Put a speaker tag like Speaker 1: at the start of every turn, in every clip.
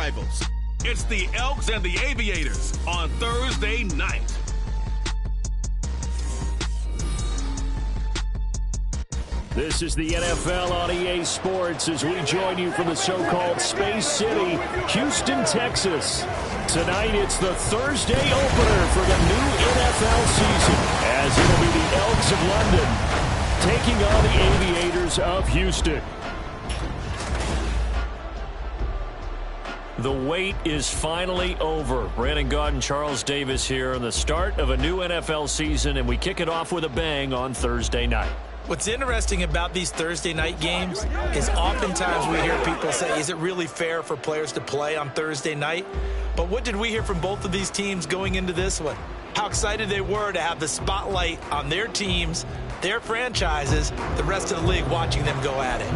Speaker 1: rivals. It's the Elks and the Aviators on Thursday night.
Speaker 2: This is the NFL on EA Sports as we join you from the so-called Space City, Houston, Texas. Tonight, it's the Thursday opener for the new NFL season, as it'll be the Elks of London taking on the Aviators of Houston. The wait is finally over. Brandon Gaudin and Charles Davis here on the start of a new NFL season, and we kick it off with a bang on Thursday night.
Speaker 3: What's interesting about these Thursday night games is oftentimes we hear people say, is it really fair for players to play on Thursday night? But what did we hear from both of these teams going into this one? How excited they were to have the spotlight on their teams, their franchises, the rest of the league watching them go at it.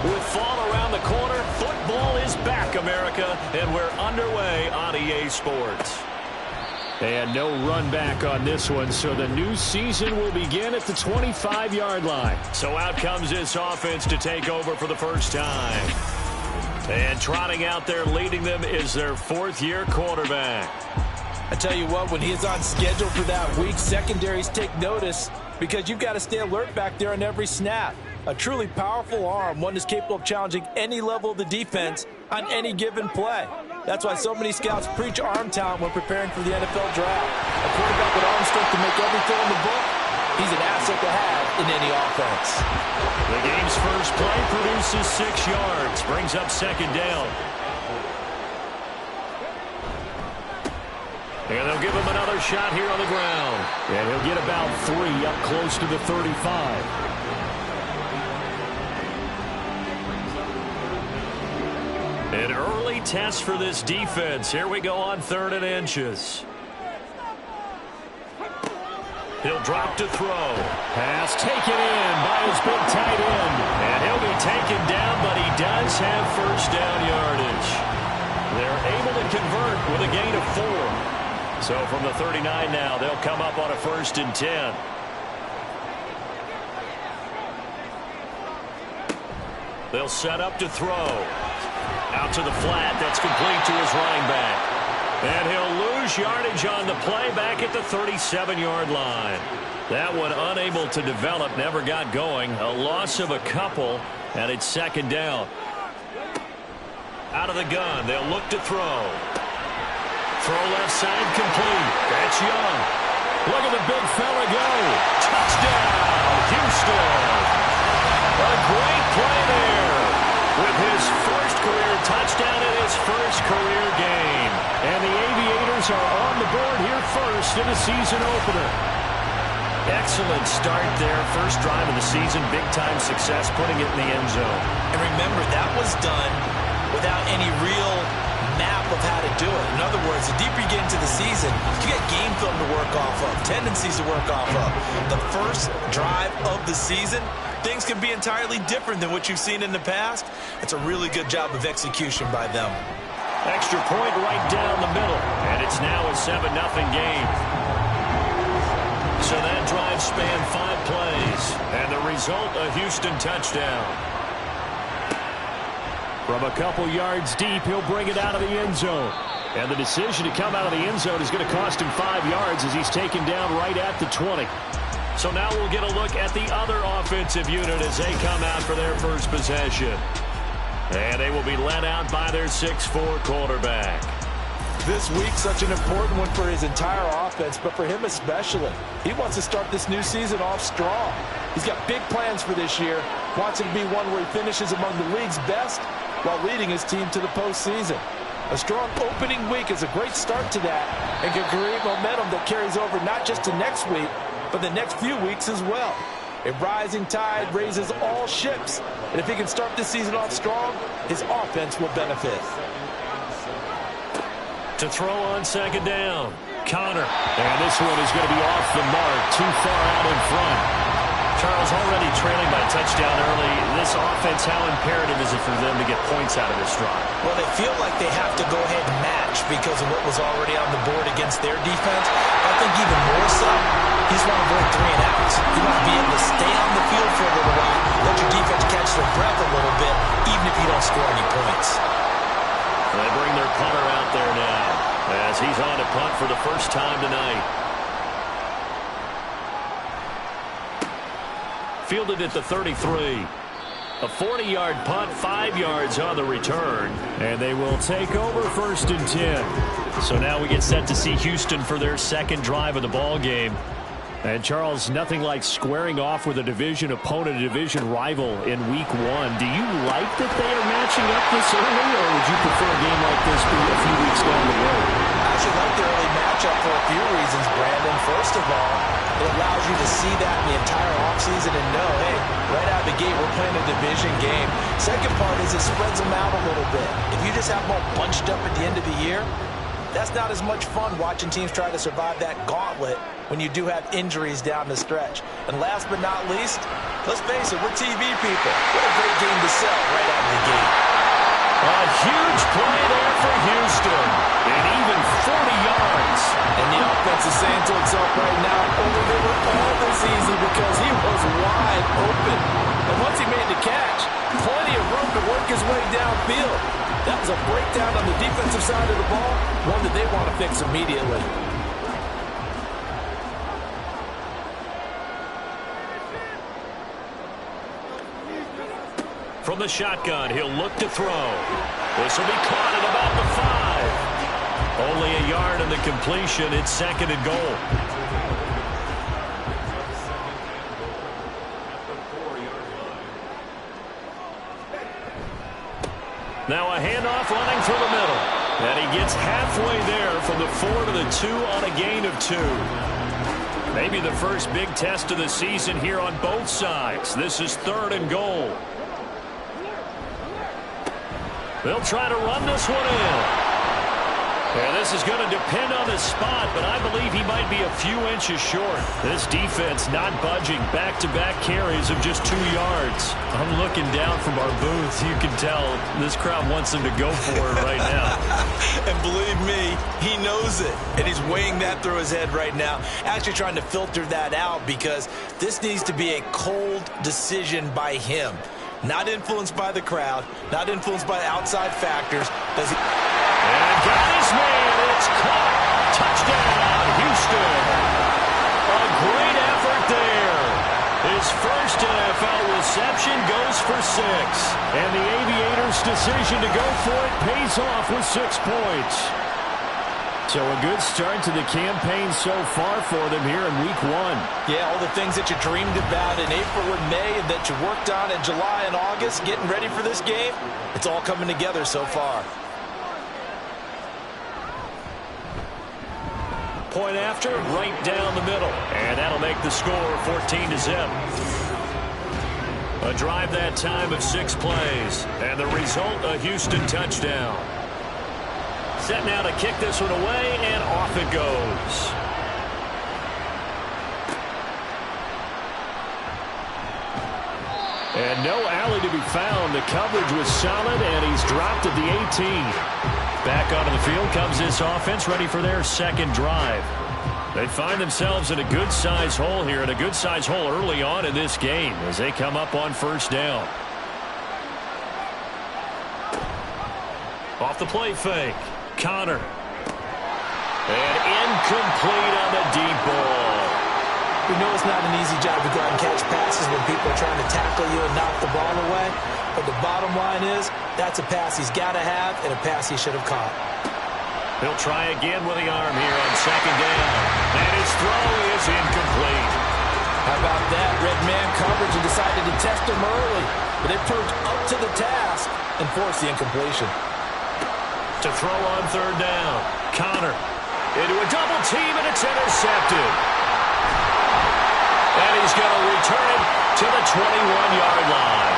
Speaker 2: With fall around the corner, football is back, America, and we're underway on EA Sports. And no run back on this one, so the new season will begin at the 25-yard line. So out comes this offense to take over for the first time. And trotting out there leading them is their fourth-year quarterback.
Speaker 3: I tell you what, when he's on schedule for that week, secondaries take notice because you've got to stay alert back there on every snap. A truly powerful arm, one that's capable of challenging any level of the defense on any given play. That's why so many scouts preach arm talent when preparing for the NFL draft. A quarterback with arm strength to make every throw in the book, he's an asset to have in any offense.
Speaker 2: The game's first play produces 6 yards, brings up second down. And they'll give him another shot here on the ground. And he'll get about 3 up close to the 35. An early test for this defense. Here we go on 3rd and inches. He'll drop to throw. Pass taken in by his big tight end. And he'll be taken down, but he does have first down yardage. They're able to convert with a gain of 4. So from the 39 now, they'll come up on a 1st and 10. They'll set up to throw. Out to the flat. That's complete to his running back. And he'll lose yardage on the play back at the 37-yard line. That one unable to develop, never got going. A loss of a couple, and it's second down. Out of the gun. They'll look to throw. Throw left side complete. That's Young. Look at the big fella go. Touchdown, Houston. A great play there. With his first career touchdown in his first career game. And the Aviators are on the board here first in the season opener. Excellent start there. First drive of the season. Big-time success putting it in the end zone.
Speaker 3: And remember, that was done without any real map of how to do it. In other words, the deeper you get into the season, you get game film to work off of, tendencies to work off of. The first drive of the season, things can be entirely different than what you've seen in the past. It's a really good job of execution by them.
Speaker 2: Extra point right down the middle. And it's now a 7-0 game. So that drive spanned 5 plays. And the result, a Houston touchdown. From a couple yards deep, he'll bring it out of the end zone. And the decision to come out of the end zone is going to cost him 5 yards as he's taken down right at the 20. So now we'll get a look at the other offensive unit as they come out for their first possession. And they will be led out by their 6'4" quarterback.
Speaker 3: This week, such an important one for his entire offense, but for him especially. He wants to start this new season off strong. He's got big plans for this year. Wants it to be one where he finishes among the league's best while leading his team to the postseason. A strong opening week is a great start to that and can create momentum that carries over not just to next week, but the next few weeks as well. A rising tide raises all ships, and if he can start this season off strong, his offense will benefit.
Speaker 2: To throw on second down, Connor. And this one is going to be off the mark, too far out in front. Charles, already trailing by touchdown early. This offense, how imperative is it for them to get points out of this drive?
Speaker 3: Well, they feel like they have to go ahead and match because of what was already on the board against their defense. I think even more so, he's want to avoid 3 and outs. You want to be able to
Speaker 4: for breath a little bit, even if you don't score any points.
Speaker 2: They bring their punter out there now as he's on to punt for the first time tonight. Fielded at the 33. A 40-yard punt, 5 yards on the return. And they will take over 1st and 10. So now we get set to see Houston for their second drive of the ball game. And, Charles, nothing like squaring off with a division opponent, a division rival in Week 1. Do you like that they are matching up this early, or would you prefer a game like this be a few weeks down the road?
Speaker 3: I actually like the early matchup for a few reasons, Brandon. First of all, it allows you to see that in the entire offseason and know, hey, right out of the gate, we're playing a division game. Second part is it spreads them out a little bit. If you just have them all bunched up at the end of the year, that's not as much fun watching teams try to survive that gauntlet when you do have injuries down the stretch. And last but not least, let's face it, we're TV people. What a great game to sell right out of the gate.
Speaker 2: A huge play there for Houston. And even 40 yards.
Speaker 3: And the offense is saying to itself right now, over they were all this easy because he was wide open. And once he made the catch, plenty of room to work his way downfield. That was a breakdown on the defensive side of the ball, one that they want to fix immediately.
Speaker 2: From the shotgun, he'll look to throw. This will be caught at about the 5. Only a yard in the completion. It's 2nd and goal. Now a handoff running through the middle. And he gets halfway there from the 4 to the 2 on a gain of 2. Maybe the first big test of the season here on both sides. This is 3rd and goal. They'll try to run this one in. And this is going to depend on the spot, but I believe he might be a few inches short. This defense not budging. Back-to-back carries of just 2 yards. I'm looking down from our booth. You can tell this crowd wants him to go for it right now.
Speaker 3: And believe me, he knows it. And he's weighing that through his head right now. Actually trying to filter that out because this needs to be a cold decision by him. Not influenced by the crowd, not influenced by outside factors. Does he?
Speaker 2: And got his man. It's caught. Touchdown, Houston. A great effort there. His first NFL reception goes for 6. And the Aviators' decision to go for it pays off with 6 points. So a good start to the campaign so far for them here in Week 1.
Speaker 3: Yeah, all the things that you dreamed about in April and May and that you worked on in July and August, getting ready for this game, it's all coming together so far.
Speaker 2: Point after, right down the middle. And that'll make the score 14-0. A drive that time of 6 plays. And the result, a Houston touchdown. Set now to kick this one away, and off it goes. And no alley to be found. The coverage was solid, and he's dropped at the 18. Back onto the field comes this offense, ready for their second drive. They find themselves in a good-size hole here, and a good-size hole early on in this game as they come up on 1st down. Off the play fake. Connor. And incomplete on the deep ball.
Speaker 3: We know it's not an easy job to go out and catch passes when people are trying to tackle you and knock the ball away. But the bottom line is, that's a pass he's got to have and a pass he should have caught.
Speaker 2: He'll try again with the arm here on 2nd down. And his throw is incomplete.
Speaker 3: How about that? Red man coverage and decided to test him early. But they proved up to the task and forced the incompletion.
Speaker 2: To throw on 3rd down. Connor into a double team, and it's intercepted. And he's going to return it to the 21-yard line.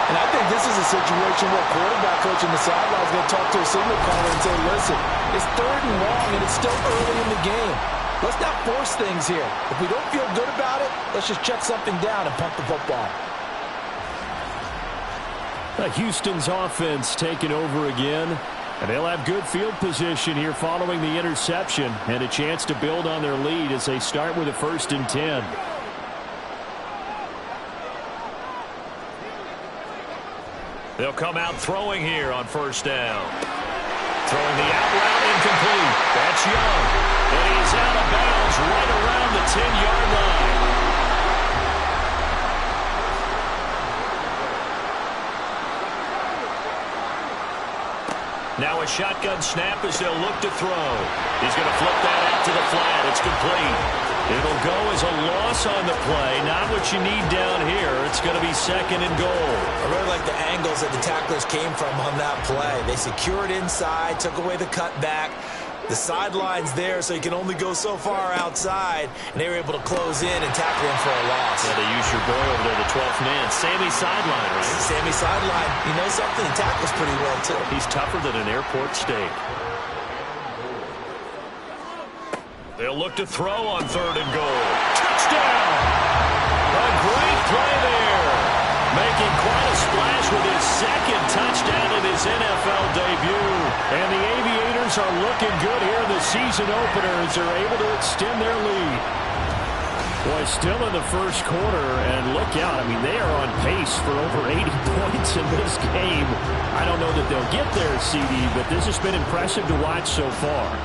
Speaker 3: And I think this is a situation where quarterback coach in the sideline is going to talk to a signal caller and say, listen, it's 3rd and long, and it's still early in the game. Let's not force things here. If we don't feel good about it, let's just check something down and punt the football.
Speaker 2: Houston's offense taking over again, and they'll have good field position here following the interception and a chance to build on their lead as they start with a 1st and 10. They'll come out throwing here on first down. Throwing the out route incomplete. That's Young. And he's out of bounds right around the 10-yard line. Now a shotgun snap as they'll look to throw. He's going to flip that out to the flat. It's complete. It'll go as a loss on the play. Not what you need down here. It's going to be second and goal.
Speaker 4: I really like the angles that the tacklers came from on that play. They secured inside, took away the cutback. The sideline's there, so you can only go so far outside, and they were able to close in and tackle him for a loss.
Speaker 2: Yeah, they used your boy over there, the 12th man. Sammy sideline, right?
Speaker 4: Sammy sideline. You know something? He tackles pretty well, too.
Speaker 2: He's tougher than an airport steak. They'll look to throw on third and goal. Touchdown! A great play there. Making quite a splash with his second touchdown in his NFL debut. And the Aviators are looking good here in the season opener as they're able to extend their lead. Boy, still in the first quarter, and look out. I mean, they are on pace for over 80 points in this game. I don't know that they'll get there, CD, but this has been impressive to watch so far.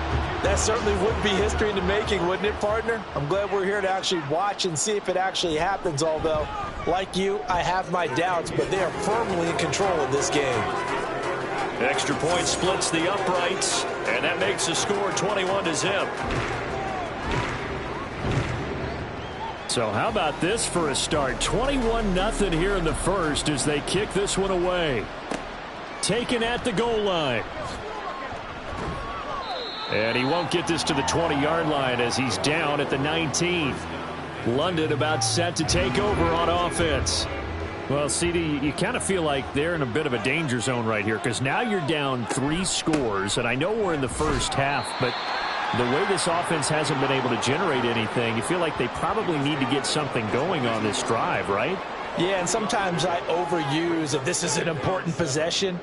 Speaker 3: That certainly would be history in the making, wouldn't it, partner? I'm glad we're here to actually watch and see if it actually happens, although, like you, I have my doubts, but they are firmly in control of this game.
Speaker 2: Extra point splits the uprights, and that makes the score 21-0. So how about this for a start? 21-0 here in the first as they kick this one away. Taken at the goal line. And he won't get this to the 20-yard line as he's down at the 19. London about set to take over on offense. Well, CD, you kind of feel like they're in a bit of a danger zone right here because now you're down 3 scores, and I know we're in the first half, but the way this offense hasn't been able to generate anything, you feel like they probably need to get something going on this drive, right?
Speaker 3: Yeah, and sometimes I overuse if this is an important possession.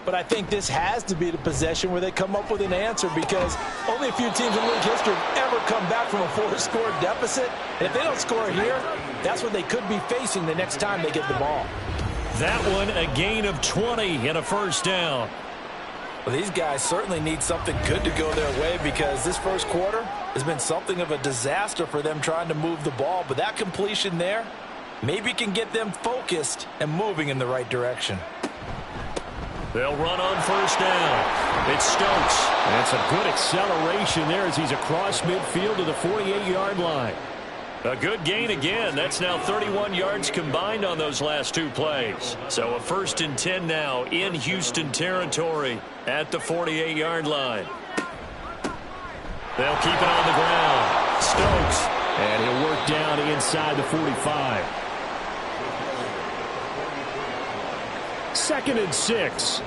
Speaker 3: But I think this has to be the possession where they come up with an answer because only a few teams in league history have ever come back from a 4-score deficit. And if they don't score here, that's what they could be facing the next time they get the ball.
Speaker 2: That one, a gain of 20 and a first down.
Speaker 3: Well, these guys certainly need something good to go their way because this first quarter has been something of a disaster for them trying to move the ball. But that completion there maybe can get them focused and moving in the right direction.
Speaker 2: They'll run on first down. It's Stokes. That's a good acceleration there as he's across midfield to the 48-yard line. A good gain again. That's now 31 yards combined on those last 2 plays. So a 1st and 10 now in Houston territory at the 48-yard line. They'll keep it on the ground. Stokes. And he'll work down inside the 45. 2nd and 6.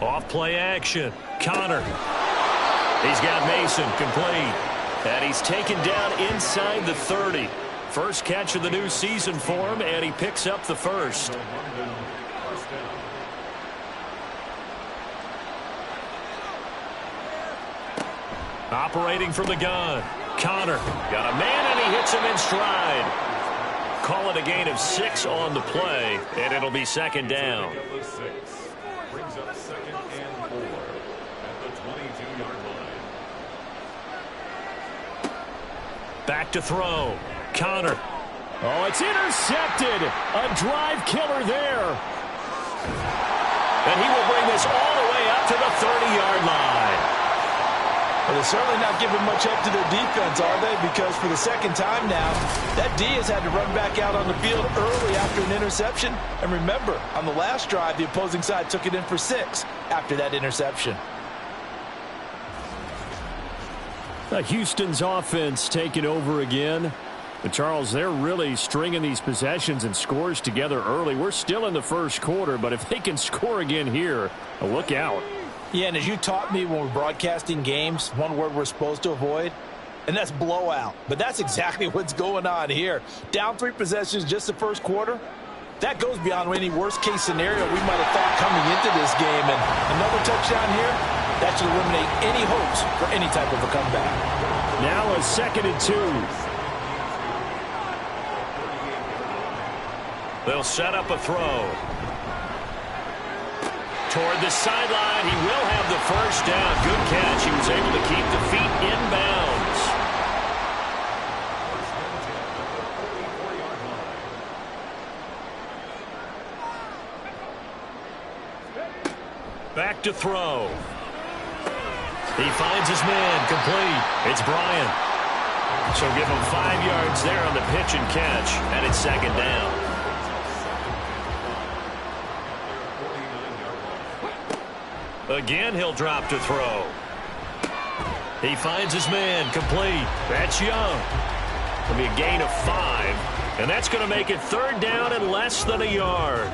Speaker 2: Off play action. Connor. He's got Mason complete. And he's taken down inside the 30. First catch of the new season for him, and he picks up the first. Operating from the gun. Connor got a man, and he hits him in stride. Call it a gain of 6 on the play, and it'll be 2nd down.
Speaker 1: Brings up 2nd and 4 at the 22-yard line.
Speaker 2: Back to throw. Connor. Oh, it's intercepted. A drive killer there. And he will bring this all the way up to the 30-yard line.
Speaker 3: Well, they're certainly not giving much up to their defense, are they? Because for the second time now, that D has had to run back out on the field early after an interception. And remember, on the last drive, the opposing side took it in for 6 after that interception.
Speaker 2: Houston's offense taking over again. But, Charles, they're really stringing these possessions and scores together early. We're still in the first quarter, but if they can score again here, look out.
Speaker 3: Yeah, and as you taught me when we're broadcasting games, one word we're supposed to avoid, and that's blowout. But that's exactly what's going on here. Down 3 possessions just the first quarter. That goes beyond any worst-case scenario we might have thought coming into this game. And another touchdown here, that should eliminate any hopes for any type of a comeback.
Speaker 2: Now a 2nd and 2. They'll set up a throw. Toward the sideline, he will have the first down. Good catch. He was able to keep the feet inbounds. Back to throw. He finds his man, complete. It's Bryant. So give him 5 yards there on the pitch and catch, and it's second down. Again, he'll drop to throw. He finds his man, complete. That's Young. It'll be a gain of 5, and that's going to make it third down and less than a yard.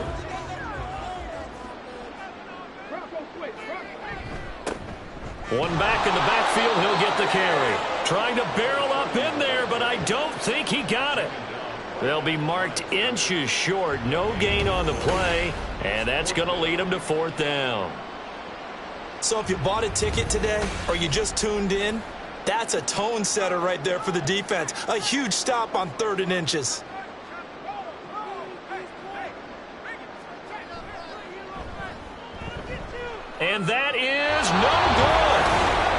Speaker 2: One back in the backfield, he'll get the carry. Trying to barrel up in there, but I don't think he got it. They'll be marked inches short. No gain on the play, and that's going to lead him to fourth down.
Speaker 4: So if you bought a ticket today or you just tuned in, that's a tone setter right there for the defense. A huge stop on 3rd and inches.
Speaker 2: And that is no good.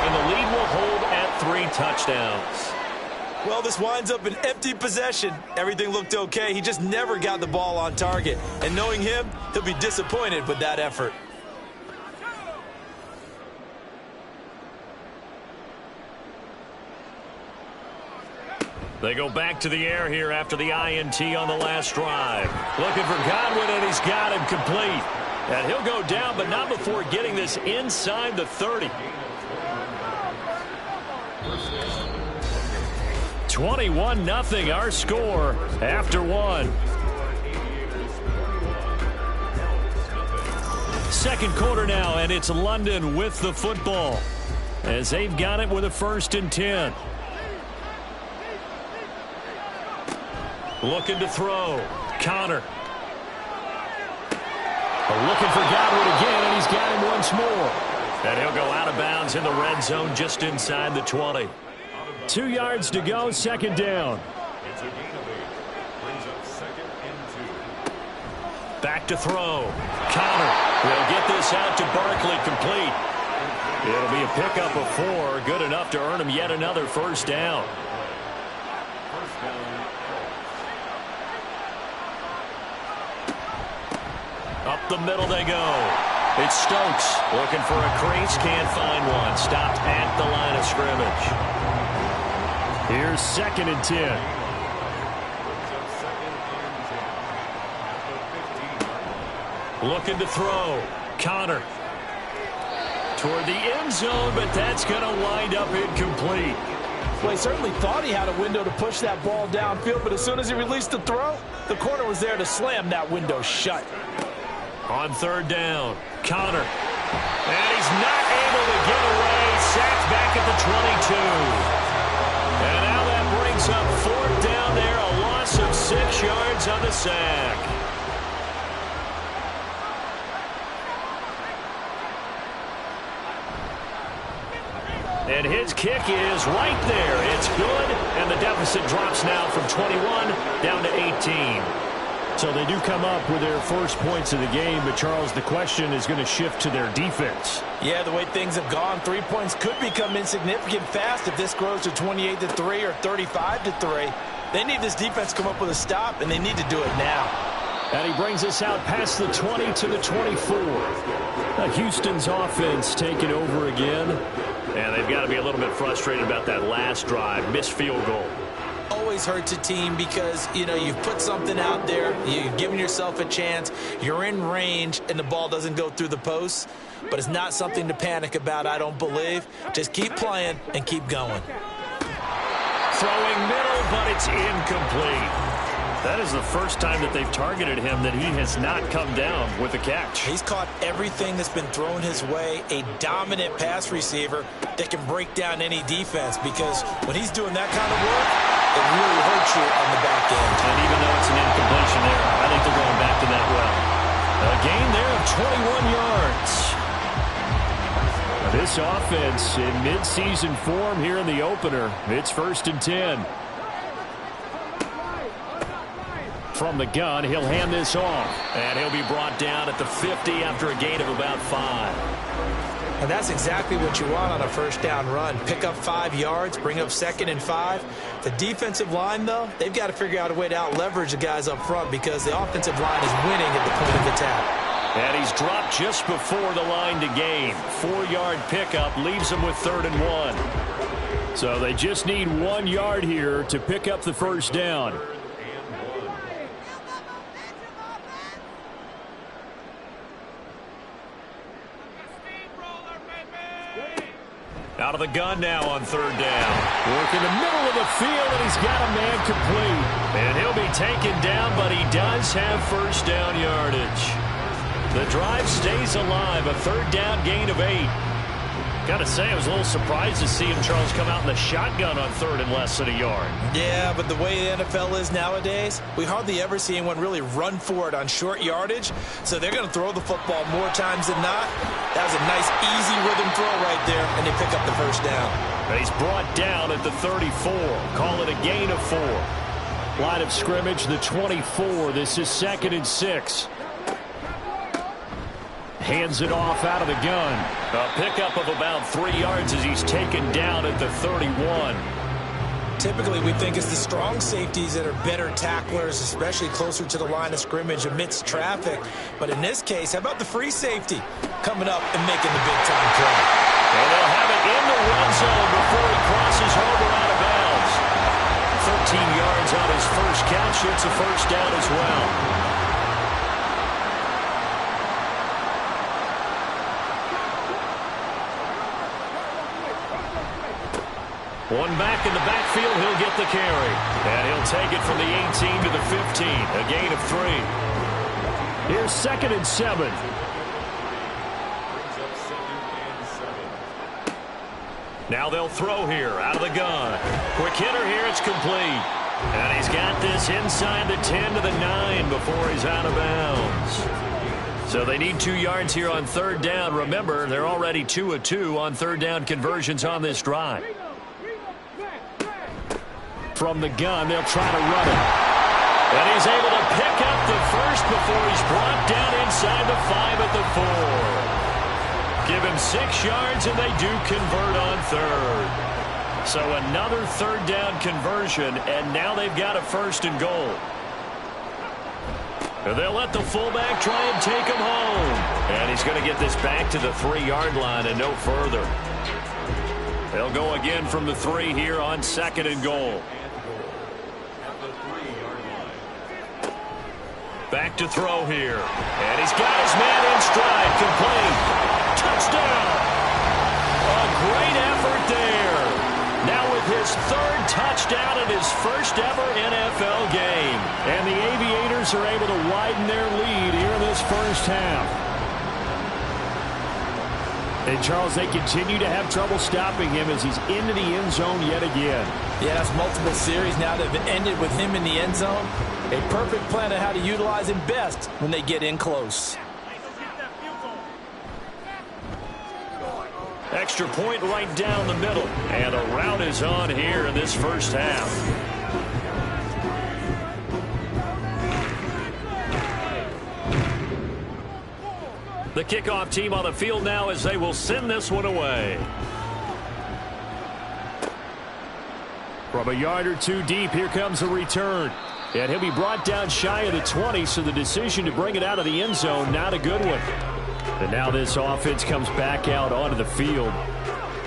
Speaker 2: And the lead will hold at 3 touchdowns.
Speaker 4: Well, this winds up an empty possession. Everything looked okay. He just never got the ball on target. And knowing him, he'll be disappointed with that effort.
Speaker 2: They go back to the air here after the INT on the last drive. Looking for Godwin, and he's got him complete. And he'll go down, but not before getting this inside the 30. 21-0 our score after 1. Second quarter now, and it's London with the football as they've got it with a 1st and 10. Looking to throw. Connor. Looking for Godwin again, and he's got him once more. And he'll go out of bounds in the red zone just inside the 20. 2 yards to go, second down. Back to throw. Connor will get this out to Barkley, complete. It'll be a pickup of 4, good enough to earn him yet another first down. Up the middle they go. It's Stokes looking for a crease, can't find one. Stopped at the line of scrimmage. Here's 2nd and 10. Looking to throw. Connor. Toward the end zone, but that's going to wind up incomplete.
Speaker 3: Well, he certainly thought he had a window to push that ball downfield, but as soon as he released the throw, the corner was there to slam that window shut.
Speaker 2: On 3rd down, Connor. And he's not able to get away. Sacked back at the 22. And now that brings up 4th down there. A loss of 6 yards on the sack. And his kick is right there. It's good. And the deficit drops now from 21 down to 18. So they do come up with their first points of the game, but Charles, the question is going to shift to their defense.
Speaker 3: Yeah, the way things have gone, 3 points could become insignificant fast if this grows to 28-3 or 35-3. They need this defense to come up with a stop, and they need to do it now.
Speaker 2: And he brings us out past the 20 to the 24. Houston's offense taking over again. And they've got to be a little bit frustrated about that last drive, missed field goal.
Speaker 4: Always hurts a team because, you know, you've put something out there, you've given yourself a chance, you're in range, and the ball doesn't go through the posts. But it's not something to panic about, I don't believe. Just keep playing and keep going.
Speaker 2: Throwing middle, but it's incomplete. That is the first time that they've targeted him that he has not come down with a catch.
Speaker 4: He's caught everything that's been thrown his way, a dominant pass receiver that can break down any defense, because when he's doing that kind of work, it really hurts you on the back end.
Speaker 2: And even though it's an incompletion there, I think they're going back to that well. A gain there of 21 yards. Now this offense in mid-season form here in the opener. It's 1st and 10. From the gun, he'll hand this off. And he'll be brought down at the 50 after a gain of about 5.
Speaker 4: And that's exactly what you want on a first down run. Pick up 5 yards, bring up 2nd and 5. The defensive line, though, they've got to figure out a way to out-leverage the guys up front because the offensive line is winning at the point of attack.
Speaker 2: And he's dropped just before the line to gain. 4-yard pickup leaves him with 3rd and 1. So they just need 1 yard here to pick up the first down. Out of the gun now on 3rd down. Work in the middle of the field, and he's got a man complete. And he'll be taken down, but he does have first down yardage. The drive stays alive, a 3rd down gain of 8. Got to say, I was a little surprised to see him, Charles, come out in the shotgun on 3rd and less than a yard.
Speaker 4: Yeah, but the way the NFL is nowadays, we hardly ever see anyone really run for it on short yardage. So they're going to throw the football more times than not. That was a nice, easy rhythm throw right there, and they pick up the first down.
Speaker 2: And he's brought down at the 34. Call it a gain of 4. Line of scrimmage, the 24. This is 2nd and 6. Hands it off out of the gun. A pickup of about 3 yards as he's taken down at the 31.
Speaker 4: Typically, we think it's the strong safeties that are better tacklers, especially closer to the line of scrimmage amidst traffic. But in this case, how about the free safety coming up and making the big-time play?
Speaker 2: And they'll have it in the red zone before he crosses over out of bounds. 13 yards on his first catch. It's a first down as well. One back in the backfield, he'll get the carry. And he'll take it from the 18 to the 15, a gain of 3. Here's 2nd and 7. Now they'll throw here out of the gun. Quick hitter here, it's complete. And he's got this inside the 10 to the 9 before he's out of bounds. So they need 2 yards here on 3rd down. Remember, they're already 2 of 2 on 3rd down conversions on this drive. From the gun, they'll try to run it. And he's able to pick up the first before he's brought down inside the 5 at the 4. Give him 6 yards, and they do convert on 3rd. So another 3rd down conversion, and now they've got a 1st and goal. And they'll let the fullback try and take him home. And he's going to get this back to the 3-yard line and no further. They'll go again from the 3 here on 2nd and goal. Back to throw here. And he's got his man in stride. Complete. Touchdown. A great effort there. Now with his 3rd touchdown in his first ever NFL game. And the Aviators are able to widen their lead here in this first half. And, Charles, they continue to have trouble stopping him as he's into the end zone yet again.
Speaker 4: Yeah, that's multiple series now that have ended with him in the end zone. A perfect plan of how to utilize him best when they get in close.
Speaker 2: Extra point right down the middle. And a rout is on here in this first half. The kickoff team on the field now as they will send this one away. From a yard or 2 deep, here comes a return. And he'll be brought down shy of the 20, so the decision to bring it out of the end zone, not a good one. And now this offense comes back out onto the field.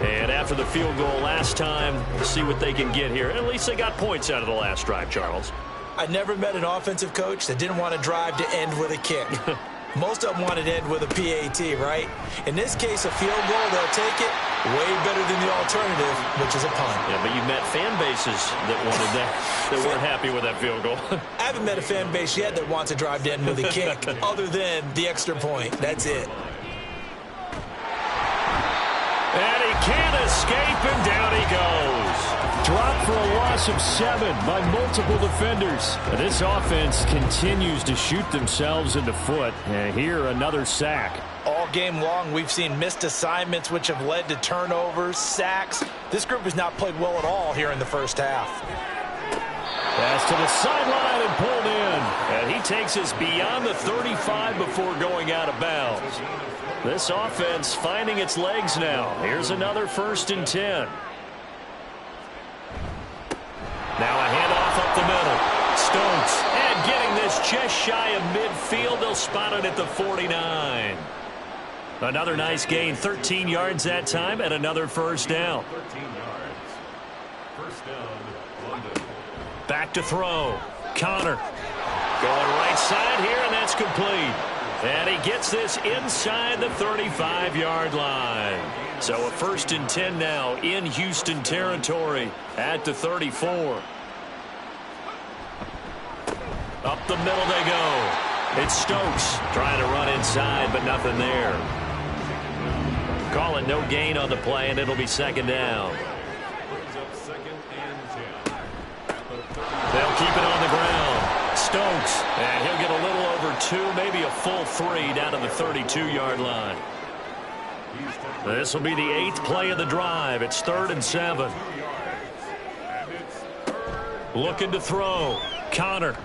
Speaker 2: And after the field goal last time, we'll see what they can get here. At least they got points out of the last drive, Charles.
Speaker 4: I never met an offensive coach that didn't want to drive to end with a kick. Most of them wanted to end with a PAT, right? In this case, a field goal, they'll take it way better than the alternative, which is a punt.
Speaker 2: Yeah, but you met fan bases that wanted that, that weren't happy with that field goal.
Speaker 4: I haven't met a fan base yet that wants to drive to end with a kick, other than the extra point. That's it.
Speaker 2: And he can't escape, and down he goes. Dropped for a loss of 7 by multiple defenders. This offense continues to shoot themselves in the foot. And here, another sack.
Speaker 4: All game long, we've seen missed assignments, which have led to turnovers, sacks. This group has not played well at all here in the first half.
Speaker 2: Pass to the sideline and pulled in. And he takes us beyond the 35 before going out of bounds. This offense finding its legs now. Here's another 1st and 10. Now a handoff up the middle. Stokes, and getting this just shy of midfield. They'll spot it at the 49. Another nice gain, 13 yards that time, and another 1st down.
Speaker 1: 13 yards. 1st down, London.
Speaker 2: Back to throw. Connor going right side here, and that's complete. And he gets this inside the 35-yard line. So a 1st and 10 now in Houston territory at the 34. Up the middle they go. It's Stokes trying to run inside, but nothing there. Call it no gain on the play, and it'll be 2nd down. They'll keep it on the ground. Stokes, and he'll get a little over 2, maybe a full 3 down to the 32-yard line. This will be the 8th play of the drive. It's 3rd and 7. Looking to throw. Connor.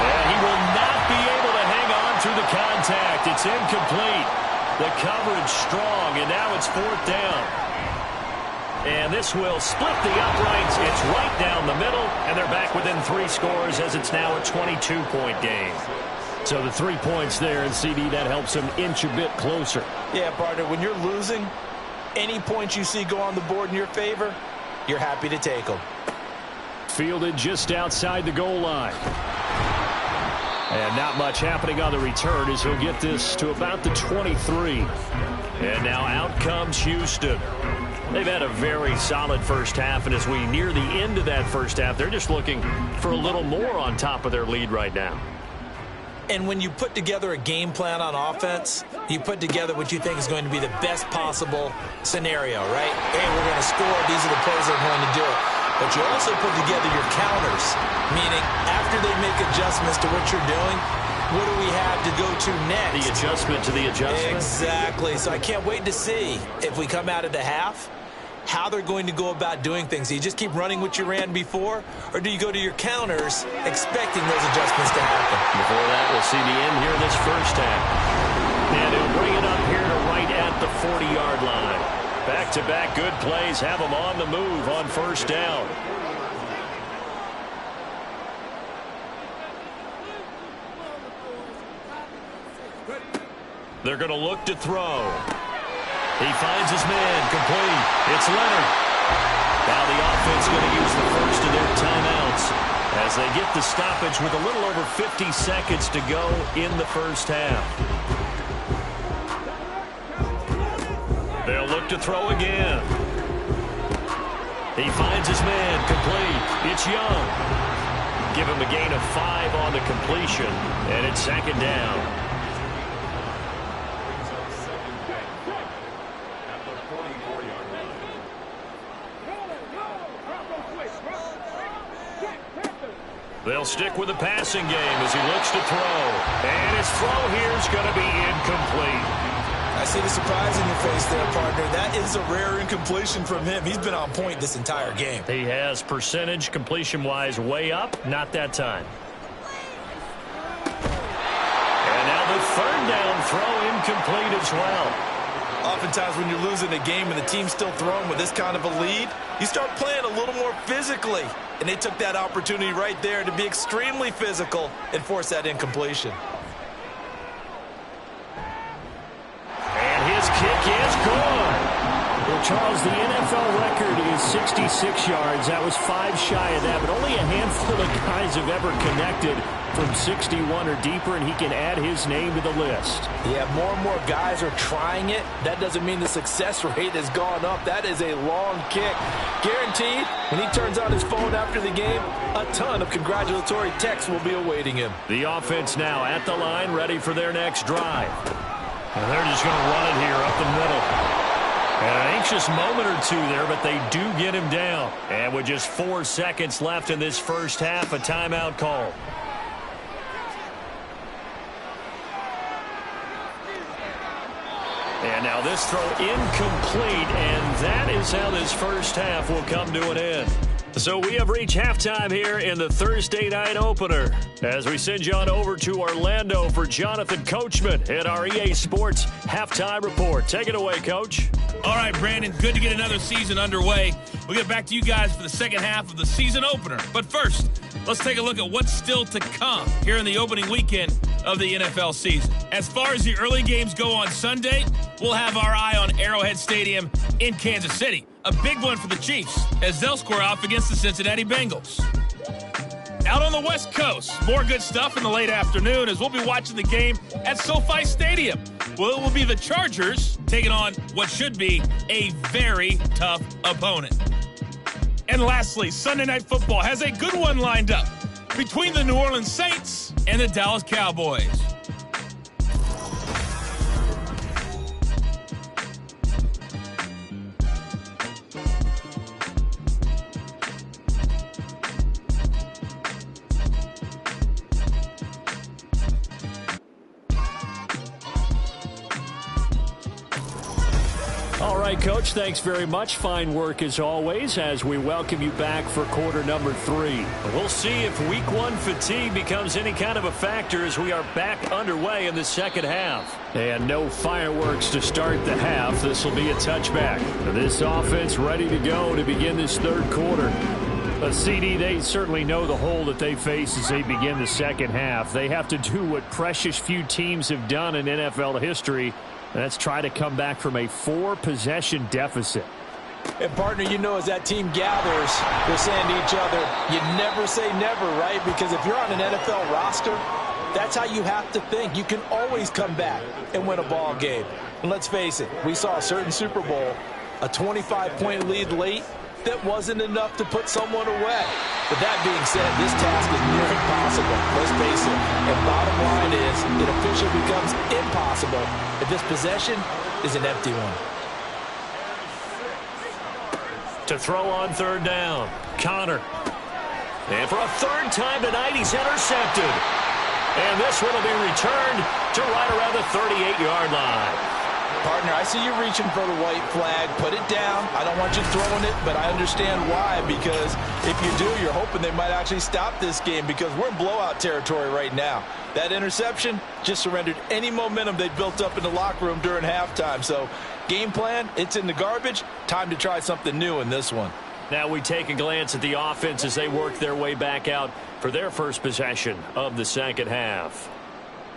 Speaker 2: And he will not be able to hang on through the contact. It's incomplete. The coverage strong, and now it's 4th down. And this will split the uprights. It's right down the middle, and they're back within 3 scores as it's now a 22-point game. So the 3 points there, and CD, that helps them inch a bit closer.
Speaker 3: Yeah, partner, when you're losing, any points you see go on the board in your favor, you're happy to take them.
Speaker 2: Fielded just outside the goal line. And not much happening on the return as he'll get this to about the 23. And now out comes Houston. They've had a very solid first half, and as we near the end of that first half, they're just looking for a little more on top of their lead right now.
Speaker 4: And when you put together a game plan on offense, you put together what you think is going to be the best possible scenario, right? Hey, we're going to score. These are the plays that are going to do it. But you also put together your counters, meaning after they make adjustments to what you're doing, what do we have to go to next?
Speaker 2: The adjustment to the adjustment.
Speaker 4: Exactly. So I can't wait to see if we come out of the half, how they're going to go about doing things. Do you just keep running what you ran before, or do you go to your counters expecting those adjustments to happen?
Speaker 2: Before that, we'll see the end here this first half. And he'll bring it up here to right at the 40-yard line. Back-to-back good plays have them on the move on 1st down. They're going to look to throw. He finds his man, complete. It's Leonard. Now the offense going to use the first of their timeouts as they get the stoppage with a little over 50 seconds to go in the first half. They'll look to throw again. He finds his man, complete. It's Young. Give him a gain of 5 on the completion, and it's 2nd down. They'll stick with the passing game as he looks to throw. And his throw here is going to be incomplete.
Speaker 4: I see the surprise in your face there, partner. That is a rare incompletion from him. He's been on point this entire game.
Speaker 2: He has percentage completion-wise way up. Not that time. And now the 3rd down throw incomplete as well.
Speaker 3: Oftentimes when you're losing a game and the team's still throwing with this kind of a lead, you start playing a little more physically. And they took that opportunity right there to be extremely physical and force that incompletion.
Speaker 2: And his kick is good. Well, Charles, the NFL record is 66 yards. That was 5 shy of that, but only a handful of guys have ever connected from 61 or deeper, and he can add his name to the list.
Speaker 3: Yeah, more and more guys are trying it. That doesn't mean the success rate has gone up. That is a long kick. Guaranteed, when he turns on his phone after the game, a ton of congratulatory texts will be awaiting him.
Speaker 2: The offense now at the line, ready for their next drive. And they're just going to run it here up the middle. And an anxious moment or two there, but they do get him down. And with just 4 seconds left in this first half, a timeout call. And now this throw incomplete, and that is how this first half will come to an end. So we have reached halftime here in the Thursday night opener as we send you on over to Orlando for Jonathan Coachman in our EA Sports Halftime Report. Take it away, Coach.
Speaker 5: All right, Brandon, good to get another season underway. We'll get back to you guys for the second half of the season opener. But first, let's take a look at what's still to come here in the opening weekend of the NFL season. As far as the early games go on Sunday, we'll have our eye on Arrowhead Stadium in Kansas City. A big one for the Chiefs as they'll square off against the Cincinnati Bengals. Out on the West Coast, more good stuff in the late afternoon as we'll be watching the game at SoFi Stadium. Well, it will be the Chargers taking on what should be a very tough opponent. And lastly, Sunday Night Football has a good one lined up between the New Orleans Saints and the Dallas Cowboys.
Speaker 2: All right, Coach, thanks very much. Fine work as always as we welcome you back for quarter number 3. We'll see if week 1 fatigue becomes any kind of a factor as we are back underway in the second half. And no fireworks to start the half. This will be a touchback. This offense ready to go to begin this third quarter. CD, they certainly know the hole that they face as they begin the second half. They have to do what precious few teams have done in NFL history. Let's try to come back from a 4-possession deficit.
Speaker 3: And, partner, you know, as that team gathers, they're saying to each other, you never say never, right? Because if you're on an NFL roster, that's how you have to think. You can always come back and win a ball game. And let's face it, we saw a certain Super Bowl, a 25-point lead late, that wasn't enough to put someone away. But that being said, this task is near impossible. Let's face it. And bottom line is, it officially becomes impossible if this possession is an empty one.
Speaker 2: To throw on third down, Connor. And for a third time tonight, he's intercepted. And this one will be returned to right around the 38-yard line.
Speaker 3: Partner, I see you reaching for the white flag. Put it down. I don't want you throwing it, but I understand why, because if you do, you're hoping they might actually stop this game because we're in blowout territory right now. That interception just surrendered any momentum they built up in the locker room during halftime. So, game plan, it's in the garbage. Time to try something new in this one.
Speaker 2: Now we take a glance at the offense as they work their way back out for their first possession of the second half.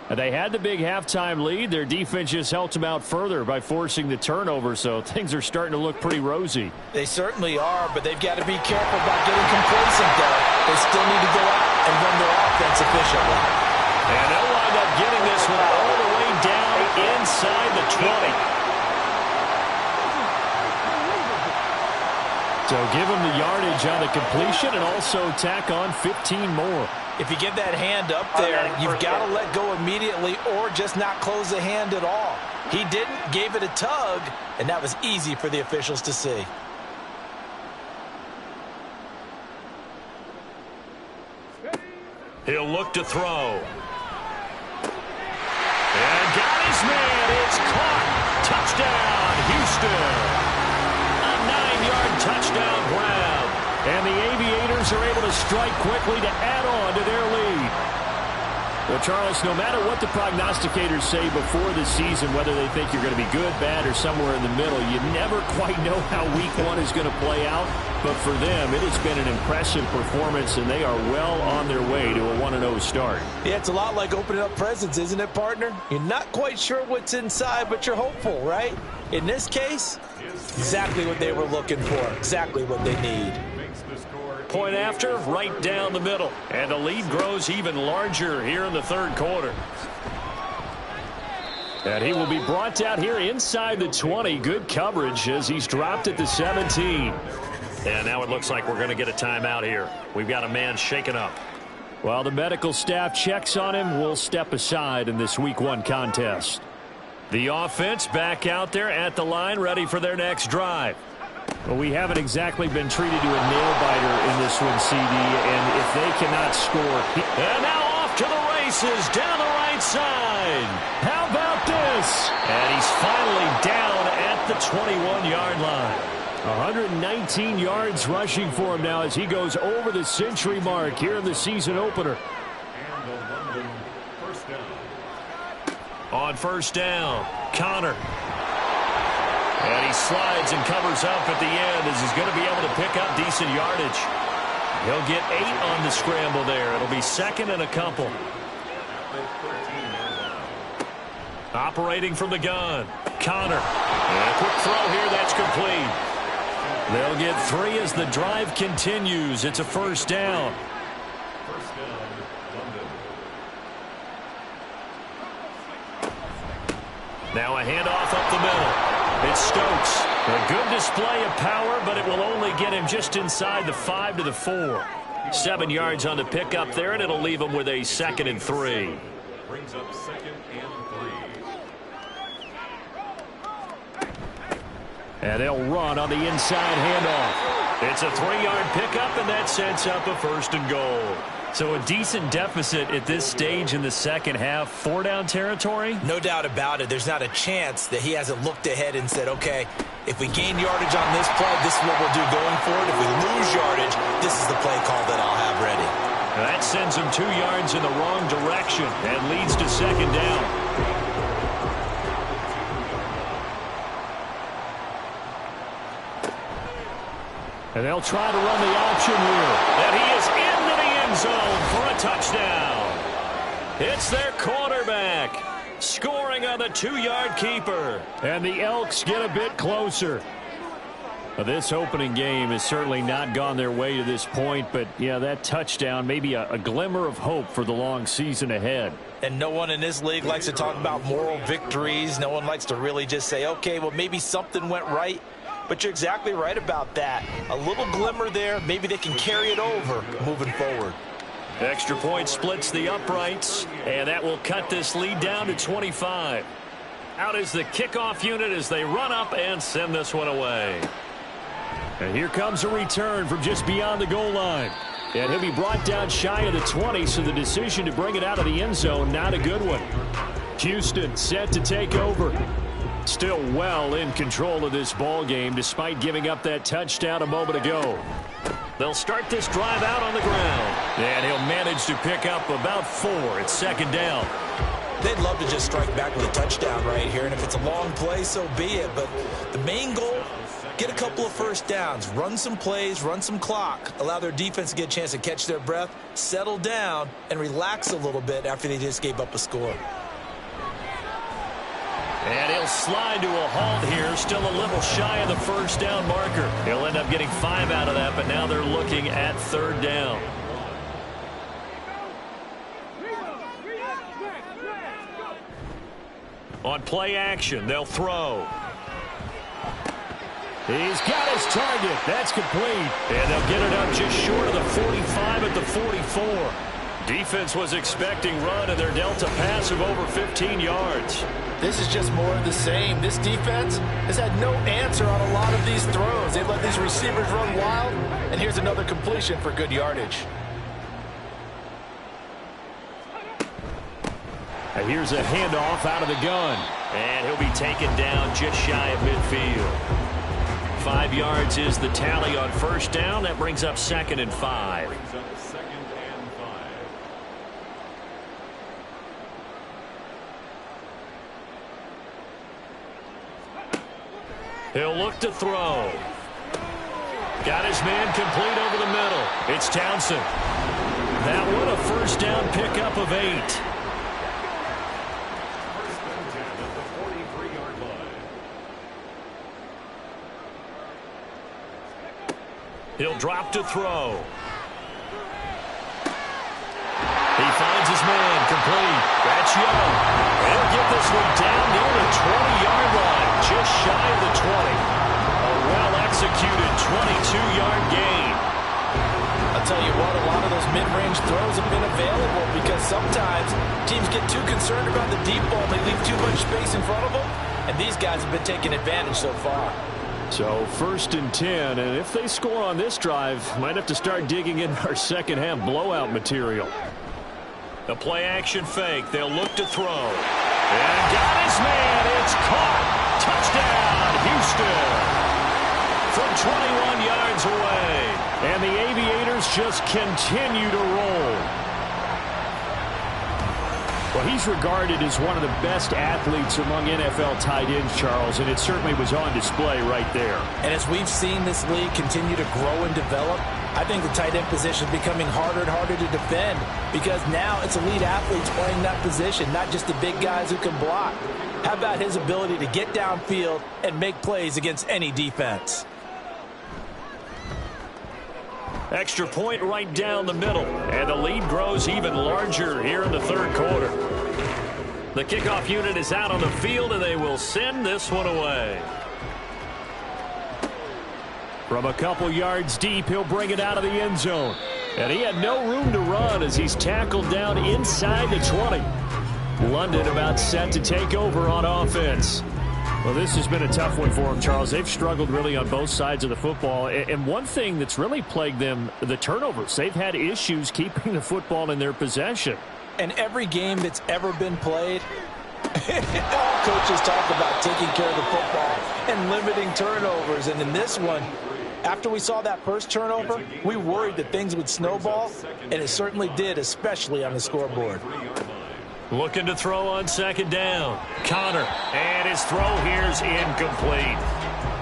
Speaker 2: They had the big halftime lead. Their defense just helped them out further by forcing the turnover, so things are starting to look pretty rosy.
Speaker 3: They certainly are, but they've got to be careful about getting complacent, though. They still need to go out and run their offense efficiently.
Speaker 2: And they'll wind up getting this one all the way down inside the 20. So give them the yardage on the completion and also tack on 15 more.
Speaker 3: If you get that hand up there, you've got to let go immediately or just not close the hand at all. He didn't, gave it a tug, and that was easy for the officials to see.
Speaker 2: He'll look to throw. And got his man. It's caught. Touchdown, Houston. A 9-yard touchdown grab. And the Aviators are able to strike quickly to add on to their lead. Well, Charles, no matter what the prognosticators say before the season, whether they think you're going to be good, bad, or somewhere in the middle, you never quite know how week 1 is going to play out. But for them, it has been an impressive performance, and they are well on their way to a 1-0 start.
Speaker 3: Yeah, it's a lot like opening up presents, isn't it, partner? You're not quite sure what's inside, but you're hopeful, right? In this case, exactly what they were looking for, exactly what they need.
Speaker 2: Point after, right down the middle. And the lead grows even larger here in the third quarter. And he will be brought down here inside the 20. Good coverage as he's dropped at the 17. And now it looks like we're going to get a timeout here. We've got a man shaken up. While the medical staff checks on him, we'll step aside in this week 1 contest. The offense back out there at the line, ready for their next drive. Well, we haven't exactly been treated to a nail-biter in this one, CD, and if they cannot score... And now off to the races down the right side. How about this? And he's finally down at the 21-yard line. 119 yards rushing for him now as he goes over the century mark here in the season opener. On first down, Connor. And he slides and covers up at the end as he's going to be able to pick up decent yardage. He'll get 8 on the scramble there. It'll be second and a couple. Operating from the gun, Connor. And a quick throw here, that's complete. They'll get 3 as the drive continues. It's a first down. Now a handoff up the middle. It's Stokes. A good display of power, but it will only get him just inside the 5 to the 4. 7 yards on the pickup there, and it'll leave him with a 2nd and 3.
Speaker 1: Brings up 2nd and 3.
Speaker 2: And they'll run on the inside handoff. It's a 3-yard pickup, and that sets up a 1st and goal. So a decent deficit at this stage in the second half. 4-down territory?
Speaker 4: No doubt about it. There's not a chance that he hasn't looked ahead and said, okay, if we gain yardage on this play, this is what we'll do going forward. If we lose yardage, this is the play call that I'll have ready.
Speaker 2: That sends him 2 yards in the wrong direction and leads to 2nd down. And they'll try to run the option here. And he is into the end zone for a touchdown. It's their quarterback scoring on the 2-yard keeper. And the Elks get a bit closer. Well, this opening game has certainly not gone their way to this point, but yeah, that touchdown may be a glimmer of hope for the long season ahead.
Speaker 4: And no one in this league likes to talk about moral victories. No one likes to really just say, okay, well, maybe something went right. But you're exactly right about that. A little glimmer there. Maybe they can carry it over moving forward.
Speaker 2: Extra point splits the uprights, and that will cut this lead down to 25. Out is the kickoff unit as they run up and send this one away. And here comes a return from just beyond the goal line. And he'll be brought down shy of the 20, so the decision to bring it out of the end zone, not a good one. Houston set to take over. Still well in control of this ball game despite giving up that touchdown a moment ago. They'll start this drive out on the ground. And he'll manage to pick up about 4 at 2nd down.
Speaker 4: They'd love to just strike back with a touchdown right here. And if it's a long play, so be it. But the main goal, get a couple of first downs. Run some plays, run some clock. Allow their defense to get a chance to catch their breath, settle down, and relax a little bit after they just gave up a score.
Speaker 2: And he'll slide to a halt here, still a little shy of the 1st down marker. He'll end up getting 5 out of that, but now they're looking at 3rd down. On play action, they'll throw. He's got his target. That's complete. And they'll get it up just short of the 45 at the 44. Defense was expecting run, and they're dealt a pass of over 15 yards.
Speaker 3: This is just more of the same. This defense has had no answer on a lot of these throws. They've let these receivers run wild, and here's another completion for good yardage.
Speaker 2: And here's a handoff out of the gun. And he'll be taken down just shy of midfield. 5 yards is the tally on 1st down. That brings up 2nd and 5. He'll look to throw. Got his man complete over the middle. It's Townsend. That one a 1st down pickup of 8. He'll drop to throw. He finds his man complete. That's Young. He'll get this one down near the 20-yard line, just shy of the 20. A well-executed 22-yard gain.
Speaker 3: I'll tell you what, a lot of those mid-range throws have been available because sometimes teams get too concerned about the deep ball. They leave too much space in front of them, and these guys have been taking advantage so far.
Speaker 2: So 1st and 10, and if they score on this drive, might have to start digging in our second half blowout material. The play action fake. They'll look to throw. And got his man. It's caught. Touchdown, Houston. from 21 yards away. And the Aviators just continue to roll. Well, he's regarded as one of the best athletes among NFL tight ends, Charles, and it certainly was on display right there.
Speaker 4: And as we've seen this league continue to grow and develop, I think the tight end position is becoming harder and harder to defend because now it's elite athletes playing that position, not just the big guys who can block. How about his ability to get downfield and make plays against any defense?
Speaker 2: Extra point right down the middle, and the lead grows even larger here in the third quarter. The kickoff unit is out on the field, and they will send this one away. From a couple yards deep, he'll bring it out of the end zone. And he had no room to run as he's tackled down inside the 20. London about set to take over on offense. Well, this has been a tough one for them, Charles. They've struggled really on both sides of the football. And one thing that's really plagued them, the turnovers. They've had issues keeping the football in their possession.
Speaker 4: And every game that's ever been played, all coaches talk about taking care of the football and limiting turnovers. And in this one, after we saw that first turnover, we worried that things would snowball, and it certainly did, especially on the scoreboard.
Speaker 2: Looking to throw on second down. Connor, and his throw here's incomplete.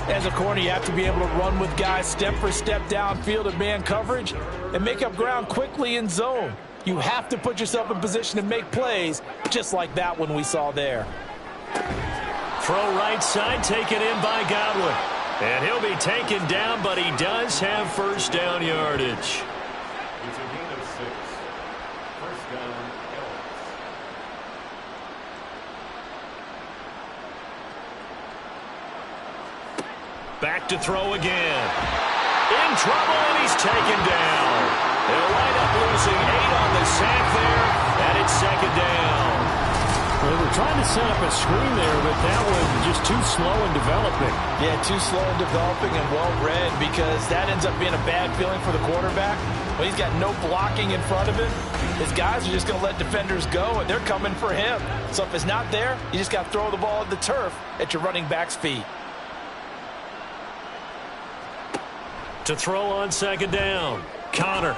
Speaker 4: As a corner, you have to be able to run with guys step for step downfield in man coverage and make up ground quickly in zone. You have to put yourself in position to make plays, just like that one we saw there.
Speaker 2: Throw right side, taken in by Godwin. And he'll be taken down, but he does have first down yardage.
Speaker 1: It's a gain of 6. First down, Elks.
Speaker 2: Back to throw again. In trouble, and he's taken down. They'll wind up losing 8 on the sack there, and it's second down. Well, they were trying to set up a screen there, but that was just too slow in developing.
Speaker 4: Yeah, too slow in developing and well read, because that ends up being a bad feeling for the quarterback. When he's got no blocking in front of him, his guys are just going to let defenders go, and they're coming for him. So if it's not there, you just got to throw the ball at the turf at your running back's feet.
Speaker 2: To throw on second down, Connor.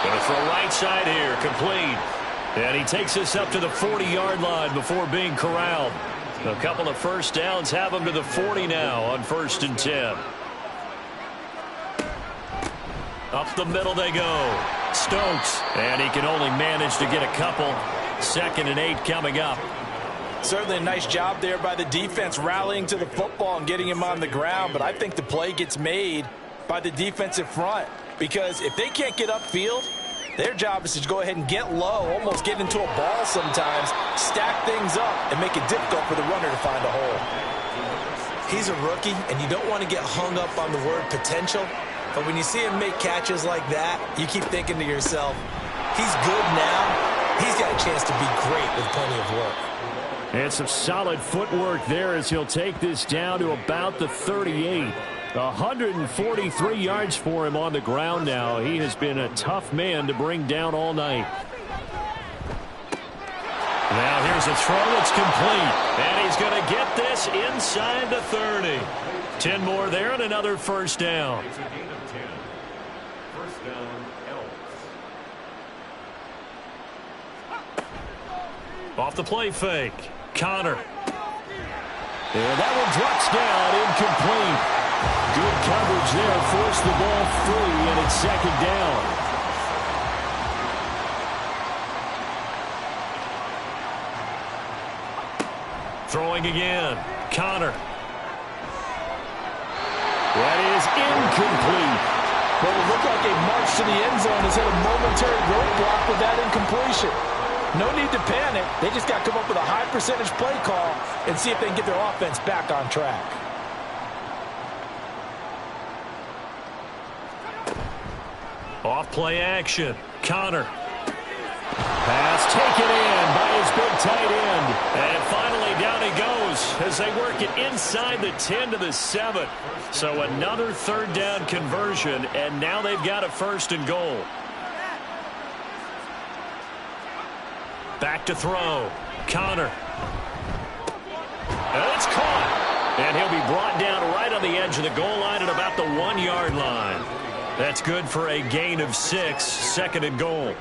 Speaker 2: Going to throw right side here, complete. And he takes this up to the 40-yard line before being corralled. A couple of first downs have him to the 40 now on 1st and 10. Up the middle they go. Stokes. And he can only manage to get a couple. 2nd and 8 coming up.
Speaker 4: Certainly a nice job there by the defense rallying to the football and getting him on the ground. But I think the play gets made by the defensive front. Because if they can't get upfield, their job is to go ahead and get low, almost get into a ball sometimes, stack things up, and make it difficult for the runner to find a hole. He's a rookie, and you don't want to get hung up on the word potential, but when you see him make catches like that, you keep thinking to yourself, he's good now. He's got a chance to be great with plenty of work.
Speaker 2: And some solid footwork there as he'll take this down to about the 38. 143 yards for him on the ground now. He has been a tough man to bring down all night. Now here's a throw that's complete. And he's going to get this inside the 30. 10 more there and another first down.
Speaker 1: It's a gain of 10. First down, Elks.
Speaker 2: Off the play fake. Connor. And that one drops down, incomplete. Good coverage there, forced the ball free, and it's second down. Throwing again, Connor. That is incomplete.
Speaker 4: Well, it looked like a march to the end zone has hit a momentary roadblock with that incompletion. No need to panic. They just got to come up with a high percentage play call and see if they can get their offense back on track.
Speaker 2: Off play action. Connor. Pass taken in by his big tight end. And finally down he goes as they work it inside the 10 to the 7. So another third down conversion, and now they've got a 1st and goal. Back to throw. Connor. And it's caught. And he'll be brought down right on the edge of the goal line at about the 1-yard line. That's good for a gain of 6, second and goal.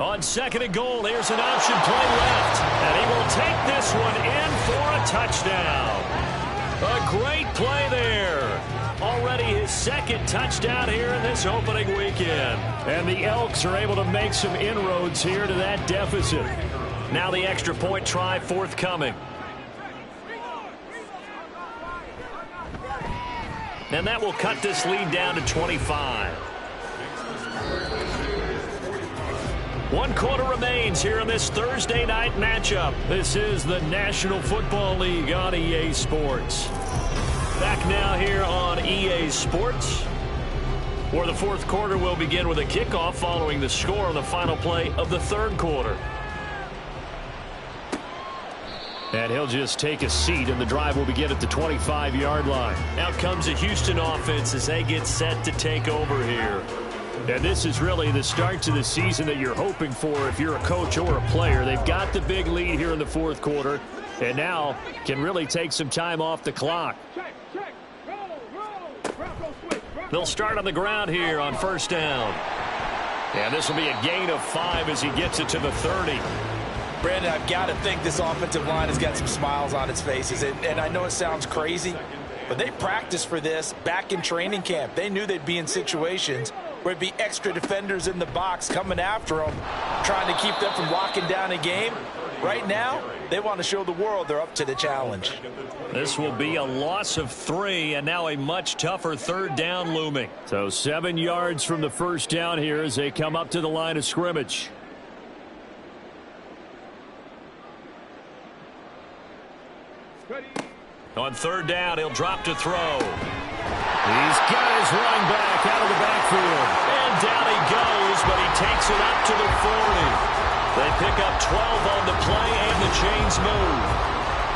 Speaker 2: On second and goal, here's an option play left. And he will take this one in for a touchdown. A great play there. Already his second touchdown here in this opening weekend. And the Elks are able to make some inroads here to that deficit. Now the extra point try forthcoming. And that will cut this lead down to 25. 1 quarter remains here in this Thursday night matchup. This is the National Football League on EA Sports. Back now here on EA Sports, where the fourth quarter will begin with a kickoff following the score on the final play of the third quarter. And he'll just take a seat, and the drive will begin at the 25-yard line. Out comes the Houston offense as they get set to take over here. And this is really the start to the season that you're hoping for if you're a coach or a player. They've got the big lead here in the fourth quarter, and now can really take some time off the clock. They'll start on the ground here on first down. And this will be a gain of 5 as he gets it to the 30.
Speaker 4: Brandon, I've got to think this offensive line has got some smiles on its faces. And I know it sounds crazy, but they practiced for this back in training camp. They knew they'd be in situations where it'd be extra defenders in the box coming after them, trying to keep them from locking down a game. Right now, they want to show the world they're up to the challenge.
Speaker 2: This will be a loss of 3, and now a much tougher third down looming. So 7 yards from the first down here as they come up to the line of scrimmage. On third down, he'll drop to throw. He's got his running back out of the backfield. And down he goes, but he takes it up to the 40. They pick up 12 on the play, and the chains move.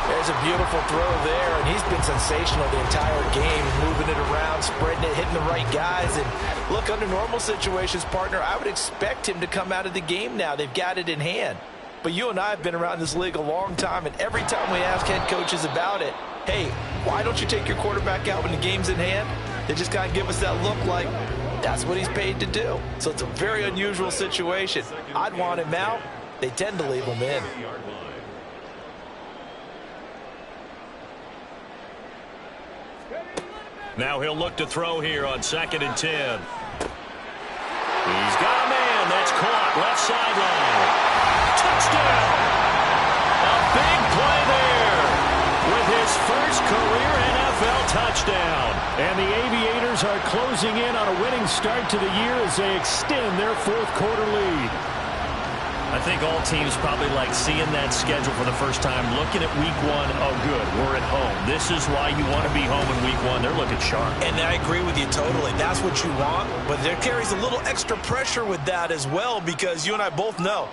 Speaker 4: There's a beautiful throw there, and he's been sensational the entire game, moving it around, spreading it, hitting the right guys. And look, under normal situations, partner, I would expect him to come out of the game now. They've got it in hand. But you and I have been around this league a long time, and every time we ask head coaches about it, hey, why don't you take your quarterback out when the game's in hand? They just kind of give us that look like that's what he's paid to do. So it's a very unusual situation. I'd want him out. They tend to leave him in.
Speaker 2: Now he'll look to throw here on 2nd and 10. He's got a man. That's caught. Left sideline. Touchdown. A big play there with his first career NFL touchdown. And the Aviators are closing in on a winning start to the year as they extend their fourth quarter lead. I think all teams probably like seeing that schedule for the first time, looking at week 1. Oh, good, we're at home. This is why you want to be home in week 1. They're looking sharp.
Speaker 4: And I agree with you totally. That's what you want, but there carries a little extra pressure with that as well, because you and I both know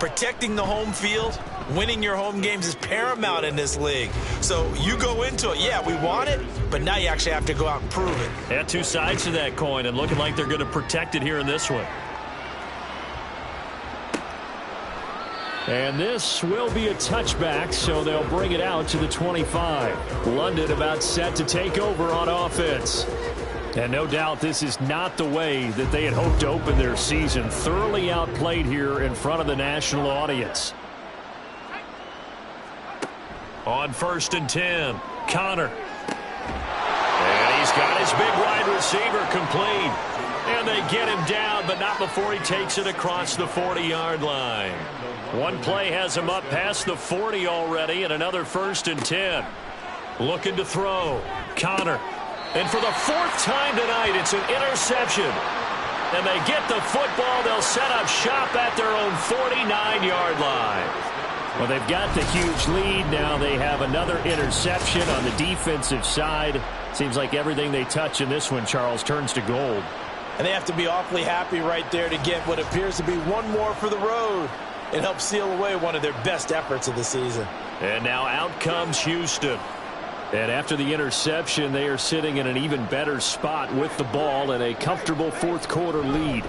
Speaker 4: protecting the home field, winning your home games is paramount in this league. So you go into it, yeah, we want it, but now you actually have to go out and prove it.
Speaker 2: Yeah, 2 sides to that coin, and looking like they're going to protect it here in this one. And this will be a touchback, so they'll bring it out to the 25. London about set to take over on offense. And no doubt this is not the way that they had hoped to open their season. Thoroughly outplayed here in front of the national audience. On 1st and 10, Connor. And he's got his big wide receiver complete. And they get him down, but not before he takes it across the 40-yard line. One play has him up past the 40 already, and another 1st and 10. Looking to throw. Connor. And for the 4th time tonight, it's an interception. And they get the football. They'll set up shop at their own 49-yard line. Well, they've got the huge lead. Now they have another interception on the defensive side. Seems like everything they touch in this one, Charles, turns to gold.
Speaker 4: And they have to be awfully happy right there to get what appears to be one more for the road and help seal away one of their best efforts of the season.
Speaker 2: And now out comes Houston. And after the interception, they are sitting in an even better spot with the ball and a comfortable fourth quarter lead.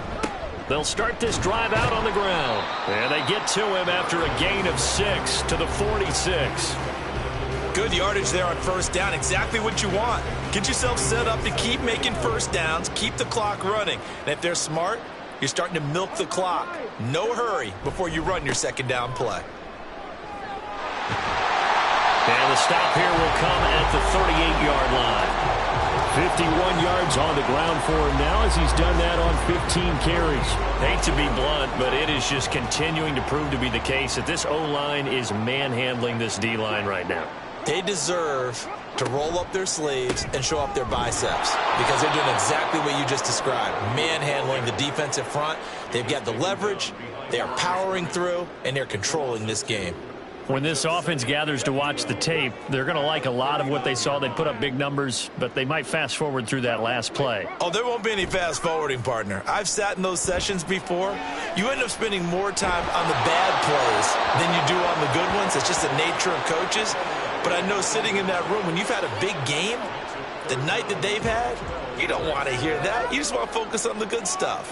Speaker 2: They'll start this drive out on the ground. And they get to him after a gain of 6 to the 46.
Speaker 4: Good yardage there on first down. Exactly what you want. Get yourself set up to keep making first downs, keep the clock running. And if they're smart, you're starting to milk the clock. No hurry before you run your second down play.
Speaker 2: And the stop here will come at the 38-yard line. 51 yards on the ground for him now as he's done that on 15 carries. Hate to be blunt, but it is just continuing to prove to be the case that this O-line is manhandling this D-line right now.
Speaker 4: They deserve to roll up their sleeves and show up their biceps because they're doing exactly what you just described, manhandling the defensive front. They've got the leverage, they are powering through, and they're controlling this game.
Speaker 2: When this offense gathers to watch the tape, they're going to like a lot of what they saw. They put up big numbers, but they might fast forward through that last play.
Speaker 4: Oh, there won't be any fast forwarding, partner. I've sat in those sessions before. You end up spending more time on the bad plays than you do on the good ones. It's just the nature of coaches. But I know sitting in that room, when you've had a big game, the night that they've had, you don't want to hear that. You just want to focus on the good stuff.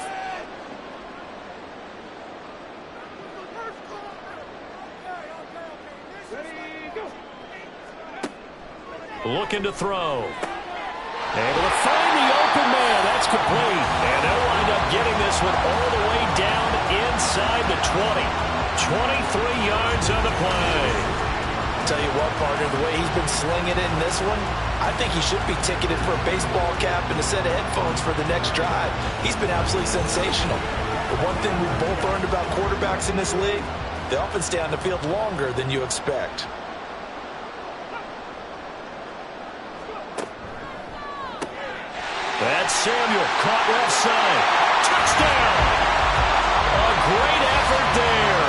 Speaker 2: Looking to throw. Able to find the open man. That's complete. And they'll wind up getting this one all the way down inside the 20. 23 yards on the play.
Speaker 3: Tell you what, partner, the way he's been slinging it in this one, I think he should be ticketed for a baseball cap and a set of headphones for the next drive. He's been absolutely sensational. The one thing we've both learned about quarterbacks in this league, they often stay on the field longer than you expect.
Speaker 2: That's Samuel, caught left side. Touchdown! A great effort there.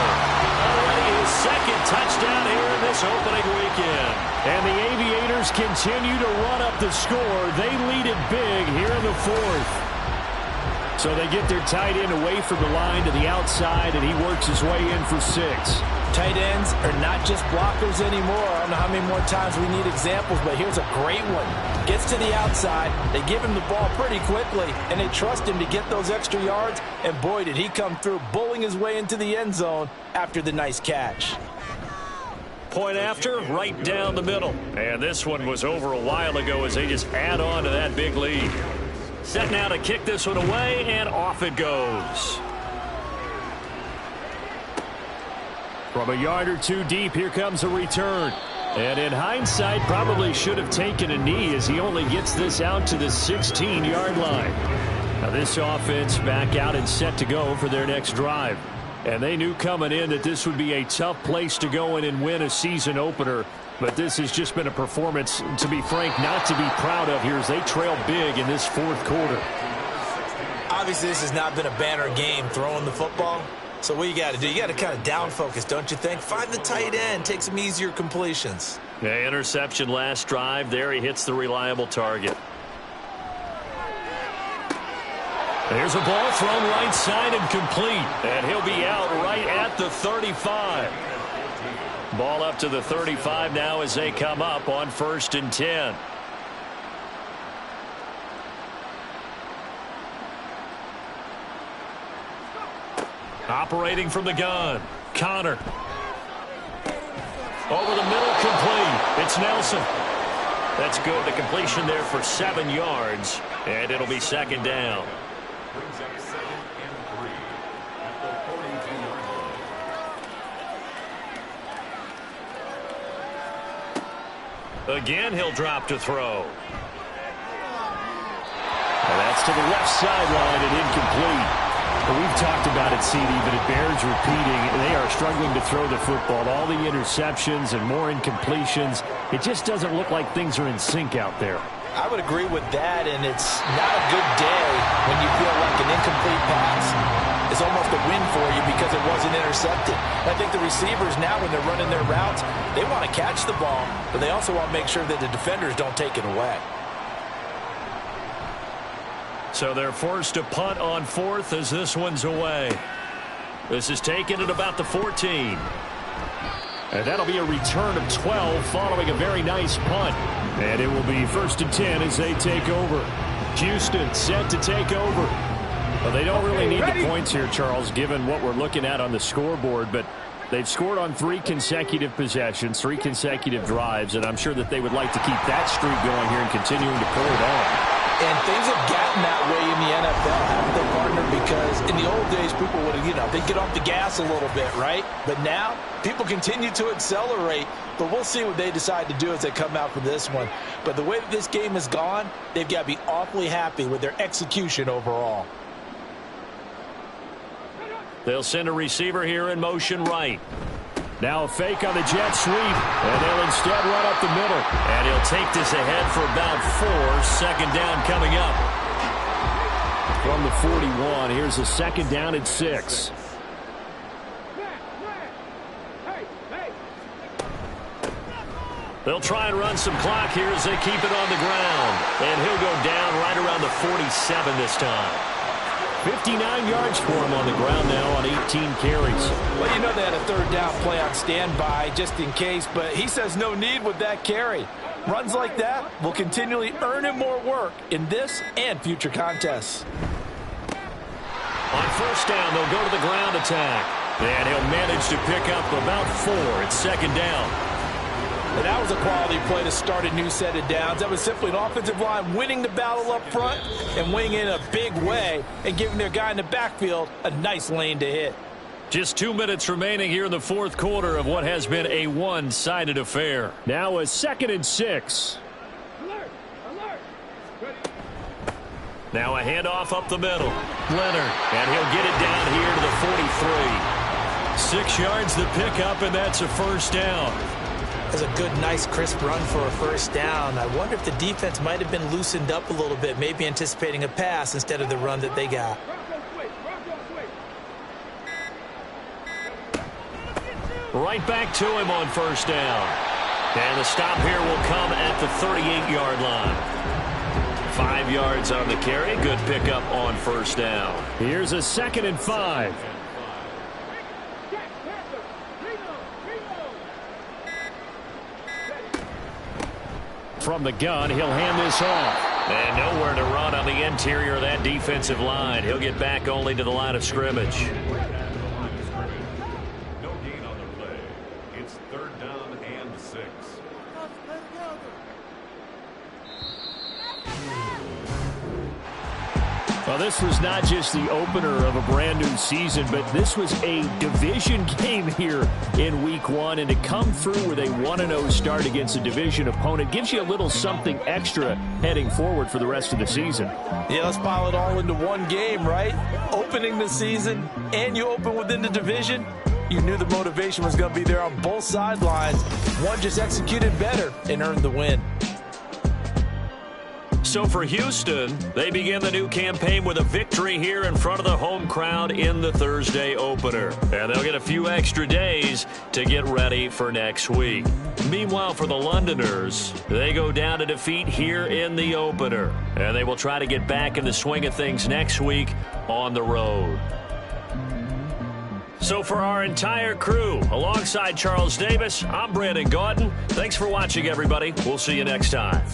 Speaker 2: Already his second touchdown here in this opening weekend. And the Aviators continue to run up the score. They lead it big here in the fourth. So they get their tight end away from the line to the outside, and he works his way in for 6.
Speaker 3: Tight ends are not just blockers anymore. I don't know how many more times we need examples, but here's a great one. Gets to the outside, they give him the ball pretty quickly, and they trust him to get those extra yards, and boy, did he come through, bullying his way into the end zone after the nice catch.
Speaker 2: Point after, right down the middle. And this one was over a while ago as they just add on to that big lead. Set now to kick this one away, and off it goes. From a yard or two deep, here comes a return. And in hindsight, probably should have taken a knee as he only gets this out to the 16-yard line. Now this offense back out and set to go for their next drive. And they knew coming in that this would be a tough place to go in and win a season opener. But this has just been a performance, to be frank, not to be proud of here as they trail big in this fourth quarter.
Speaker 4: Obviously, this has not been a banner game throwing the football. So what you got to do, you got to kind of down focus, don't you think? Find the tight end, take some easier completions.
Speaker 2: Yeah, interception last drive. There he hits the reliable target. There's a ball thrown right side and complete. And he'll be out right at the 35. Ball up to the 35 now as they come up on 1st and 10. Operating from the gun, Connor. Over the middle, complete. It's Nelson. That's good. The completion there for 7 yards, and it'll be 2nd down. Again, he'll drop to throw.
Speaker 6: And that's to the left sideline and incomplete. We've talked about it, CD, but it bears repeating. They are struggling to throw the football. All the interceptions and more incompletions. It just doesn't look like things are in sync out there.
Speaker 3: I would agree with that, and it's not a good day when you feel like an incomplete pass is almost a win for you because it wasn't intercepted. I think the receivers now, when they're running their routes, they want to catch the ball, but they also want to make sure that the defenders don't take it away.
Speaker 2: So they're forced to punt on 4th as this one's away. This is taken at about the 14.
Speaker 6: And that'll be a return of 12 following a very nice punt. And it will be 1st and 10 as they take over. Houston set to take over. Well, they don't really need the points here, Charles, given what we're looking at on the scoreboard, but they've scored on 3 consecutive possessions, 3 consecutive drives, and I'm sure that they would like to keep that streak going here and continuing to pull it on.
Speaker 3: And things have gotten that way in the NFL, haven't they, partner? Because in the old days, people would have, they'd get off the gas a little bit, right? But now, people continue to accelerate, but we'll see what they decide to do as they come out for this one. But the way that this game has gone, they've got to be awfully happy with their execution overall.
Speaker 2: They'll send a receiver here in motion right.
Speaker 6: Now a fake on the jet sweep, and they'll instead run up the middle.
Speaker 2: And he'll take this ahead for about 4. Second down coming up.
Speaker 6: From the 41, here's a second down at 6.
Speaker 2: They'll try and run some clock here as they keep it on the ground. And he'll go down right around the 47 this time. 59 yards for him on the ground now on 18 carries.
Speaker 3: Well, they had a third down play on standby just in case, but he says no need with that carry. Runs like that will continually earn him more work in this and future contests.
Speaker 2: On first down, they'll go to the ground attack. And he'll manage to pick up about 4. It's second down.
Speaker 3: And that was a quality play to start a new set of downs. That was simply an offensive line winning the battle up front and winning in a big way and giving their guy in the backfield a nice lane to hit.
Speaker 2: Just 2 minutes remaining here in the fourth quarter of what has been a one-sided affair.
Speaker 6: Now a second and 6.
Speaker 2: Now a handoff up the middle. Leonard, and he'll get it down here to the 43. 6 yards the pickup, and that's a first down.
Speaker 4: That's a good, nice, crisp run for a first down. I wonder if the defense might have been loosened up a little bit, maybe anticipating a pass instead of the run that they got.
Speaker 2: Right back to him on first down. And the stop here will come at the 38-yard line. 5 yards on the carry. Good pickup on first down.
Speaker 6: Here's a second and 5. From the gun, he'll hand this off.
Speaker 2: And nowhere to run on the interior of that defensive line. He'll get back only to the line of scrimmage.
Speaker 1: No gain on the play. It's third down and 6.
Speaker 6: Well, this was not just the opener of a brand new season, but this was a division game here in week 1. And to come through with a 1-0 start against a division opponent gives you a little something extra heading forward for the rest of the season.
Speaker 3: Yeah, let's pile it all into one game, right? Opening the season, and you open within the division. You knew the motivation was going to be there on both sidelines. One just executed better and earned the win.
Speaker 2: So for Houston, they begin the new campaign with a victory here in front of the home crowd in the Thursday opener. And they'll get a few extra days to get ready for next week. Meanwhile, for the Londoners, they go down to defeat here in the opener. And they will try to get back in the swing of things next week on the road. So for our entire crew, alongside Charles Davis, I'm Brandon Gaudin. Thanks for watching, everybody. We'll see you next time.